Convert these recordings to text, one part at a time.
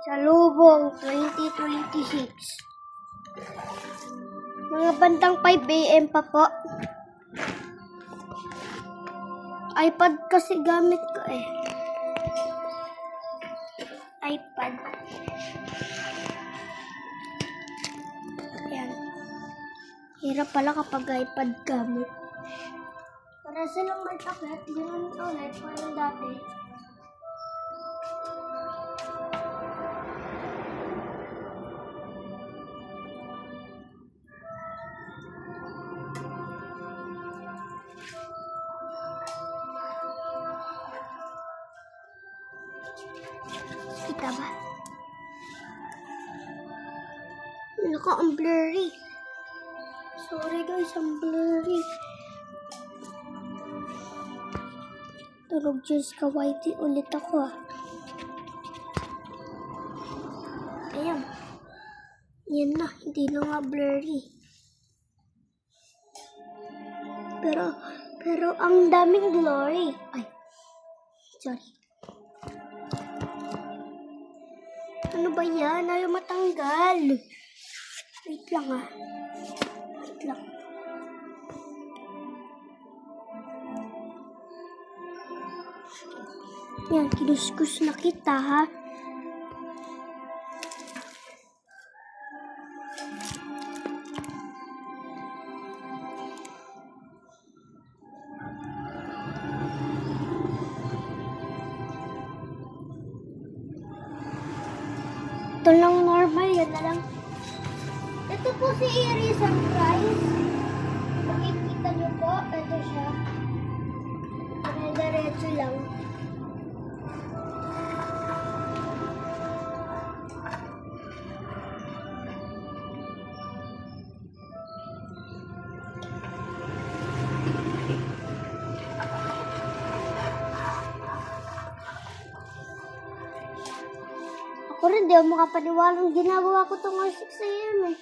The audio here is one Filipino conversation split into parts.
Salubong 2026. Mga bandang 5 AM pa po. iPad kasi gamit ko eh. iPad. Ayan. Hirap pala kapag iPad gamit. Para silang may takip, ganoon ulit, parang dati. Kita ba? Naka, ang blurry. Sorry guys, ang blurry. Tulog Diyos ka, whitey ulit ako ah. Ayan. Yan na, hindi na nga blurry. Pero ang daming glory. Ay, sorry. Ano ba yan? Ayaw matanggal. Wait lang ah. Wait lang. Yan, kinuskus na kita ha. Ito lang normal, yan na lang. Ito po si Iris Surprise. Makikita niyo po, ito siya. Diretso lang. Ako rin, di ako makapaniwalang ginagawa ko itong 6 AM eh.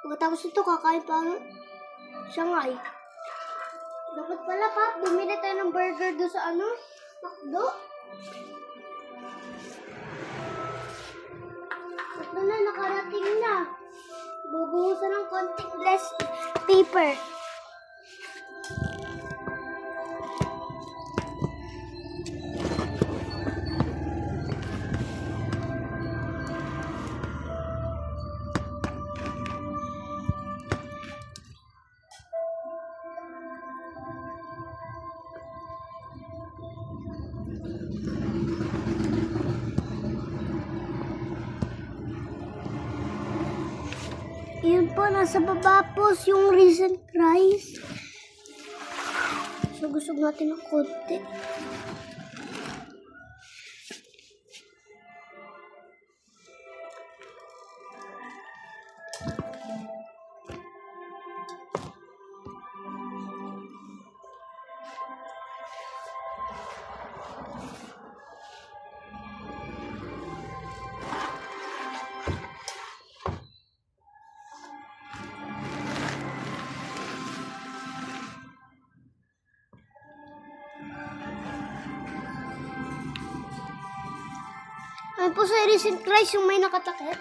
Pagkatapos ito, kakain pa Shanghai. Dapat pala pa, bumili tayo ng burger doon sa McDo. Ito na, nakarating na. Bubuhusan ng konting less paper. Yun po, nasa baba po yung recent price. So, gusto natin ng konti. Ay po sa recent price yung may nakatakip.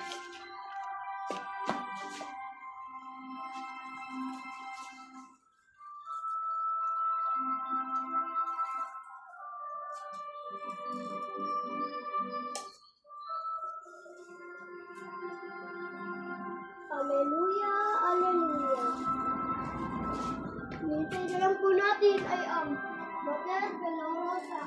Alleluia, alleluia. Nitay na lang po natin ay ang Bater de la Rosa.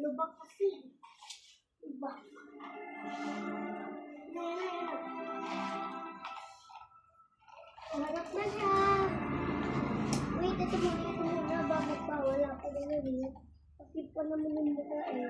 Lubak kasi. Lubak. Harap na siya. Wait, ito muna. Bakit pa? Wala pa ganun eh. Bakit pa naman yung mukha eh.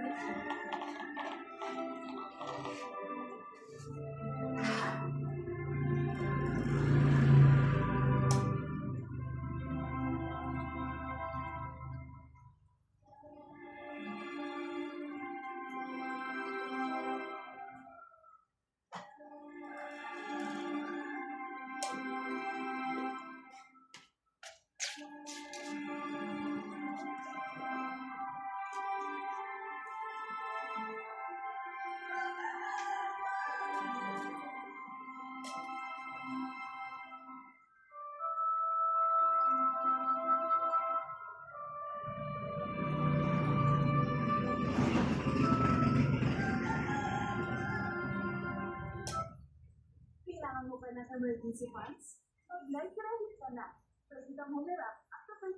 Kailangan mo ba ng emergency funds? Mag-life credit ka na. Pwede kang humirap at kapag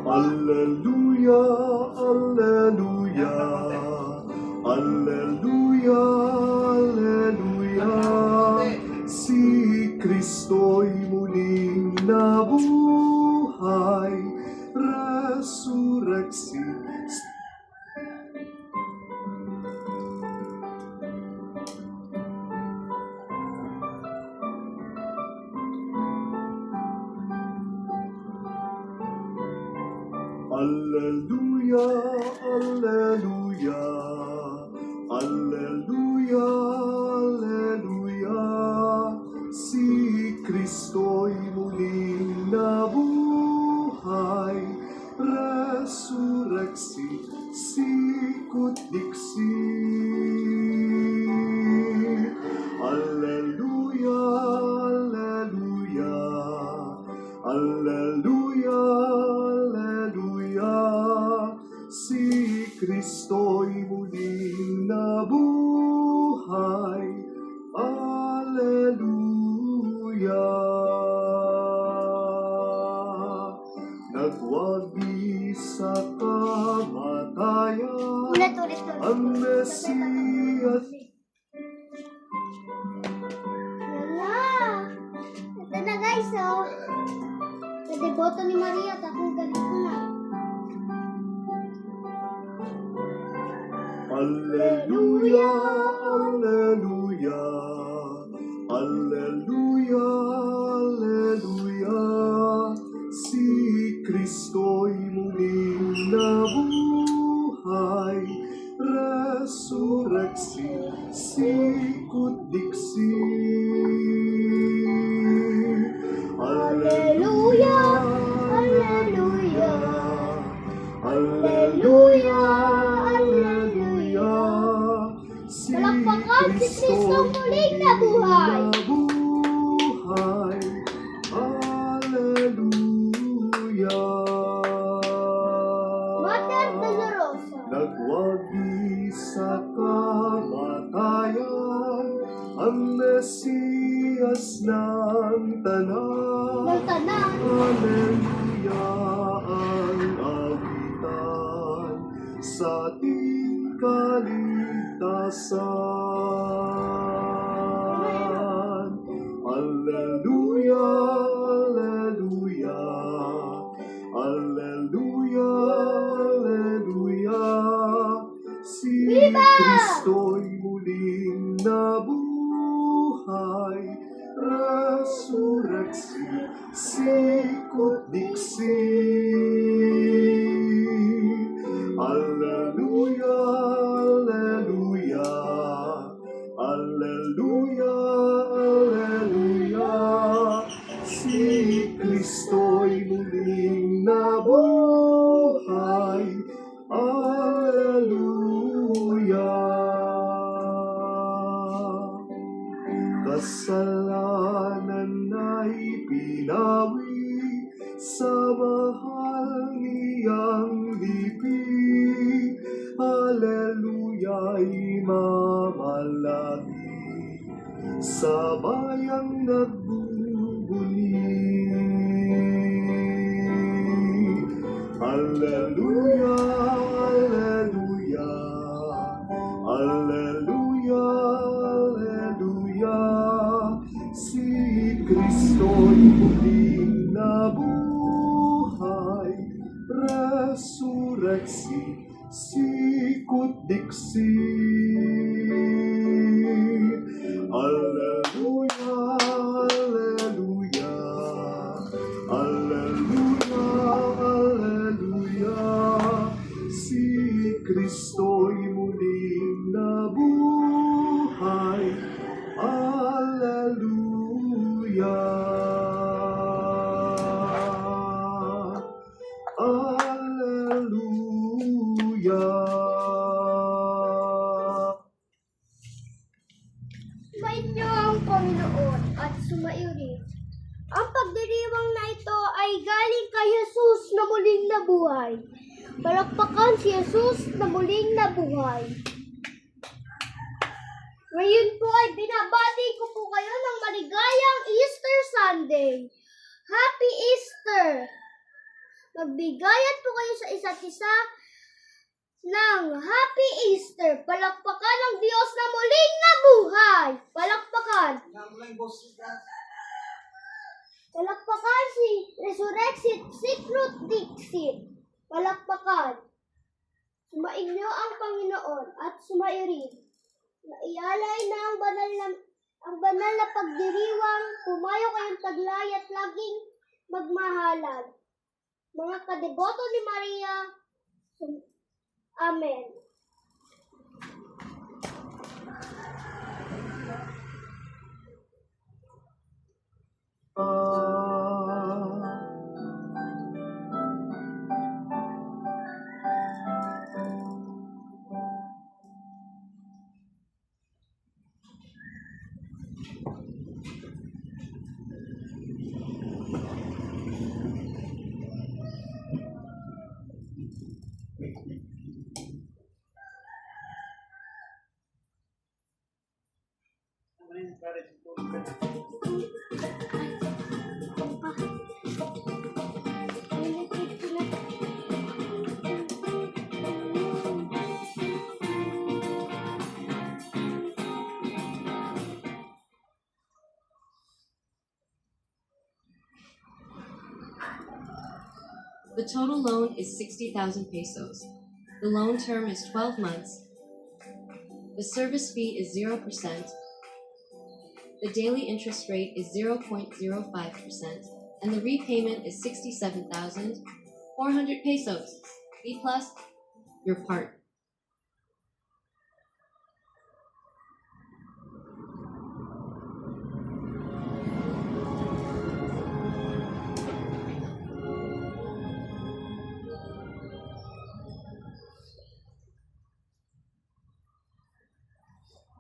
Alleluia, alleluia, alleluia, alleluia. Si Kristo'y muling nabuhay, resurreksi. Alleluia, alleluia, alleluia, alleluia. Si Kristo'y muling nabuhay, resurreksi, sikut diksi. Alleluia, alleluia, alleluia, alleluia. Si Kristo'y muling nabuhay, alleluia. Nagwagi sa kamatayan Ulit. ang Mesiyas. Wala. Ito na guys, oh. Sa deboto ni Maria, takong galit ko na. Alleluia, alleluia, alleluia, alleluia. Si Kristo'y muling nabuhay, resurreksi, sikut diksi. Alleluia, alleluia, alleluia, alleluia. Si Palakpakan si Kristo muling nabuhay. nabuhay. Alleluia. Mater Dolorosa. Nagwagi sa kamatayan ang Mesiyas ng tanan. Magtanan. Alleluia ang awitan sa ating kaligtasan. Alleluia, alleluia, alleluia, alleluia. Si Viva! Kristo'y muling nabuhay, resurreksi, sikut diksi. Alleluia, alleluia, kasalanan ay pinawi sa mahal niyang libing. Hallelujah'y mamalagi sa bayang nagbubuni. Hallelujah, Hallelujah, Hallelujah, Hallelujah. Si Kristo'y muling nabuhay, resurreksi, sikut diksi. Hallelujah, Hallelujah, Hallelujah, Hallelujah. Si Kristo'y muling nabuhay. Hallelujah, Hallelujah. Sumayin niyo ang Panginoon at sumayo rin. Ang pagdiriwang na ito ay galing kay Jesus na muling nabuhay. Palakpakan si Jesus na muling nabuhay. Ngayon po ay binabati ko po kayo ng maligayang Easter Sunday. Happy Easter! Magbigayan po kayo sa isa't isa ng Happy Easter. Palakpakan ang Diyos na muling nabuhay. Palakpakan. Palakpakan si Resurrexit, Secret Dixit. Palakpakan. Sumain niyo ang Panginoon at sumayo rin. Naialay na ang banal na pagdiriwang, pumayo kayong taglay at laging magmahalan. Mga kadeboto ni Maria, Amen. The total loan is 60,000 pesos. The loan term is 12 months. The service fee is 0%. The daily interest rate is 0.05%, and the repayment is 67,400 pesos. B plus, your part.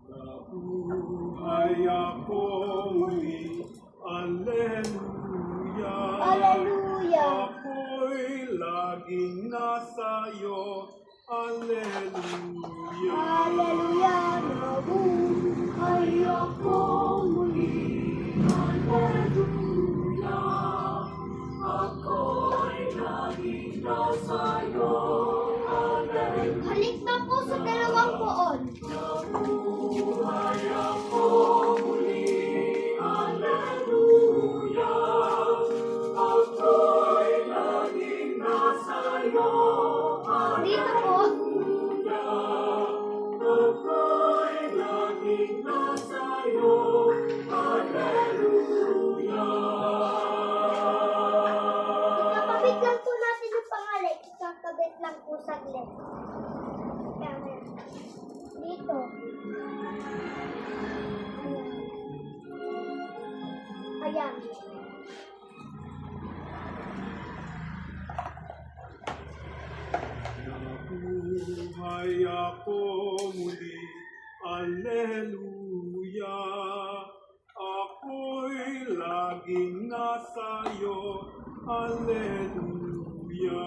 Nabuhay ako muli, Alleluia. Alleluia. Ako'y laging nasa iyo, Alleluia. Alleluia. Nabuhay ako muli. Alleluia. Ako'y laging nasa iyo. Alleluia. Halik na po sa dalawang poon. Nabuhay ako muli. Alleluia. Ako'y laging nasa iyo. Dito po. Ako'y laging nasa iyo. Alleluia. Ikakabit lang po natin yung pangalan. Ikakabit lang po saglit. Dito. Ayan. Nabuhay ako muli, Alleluia. laging nasa iyo. Alleluia.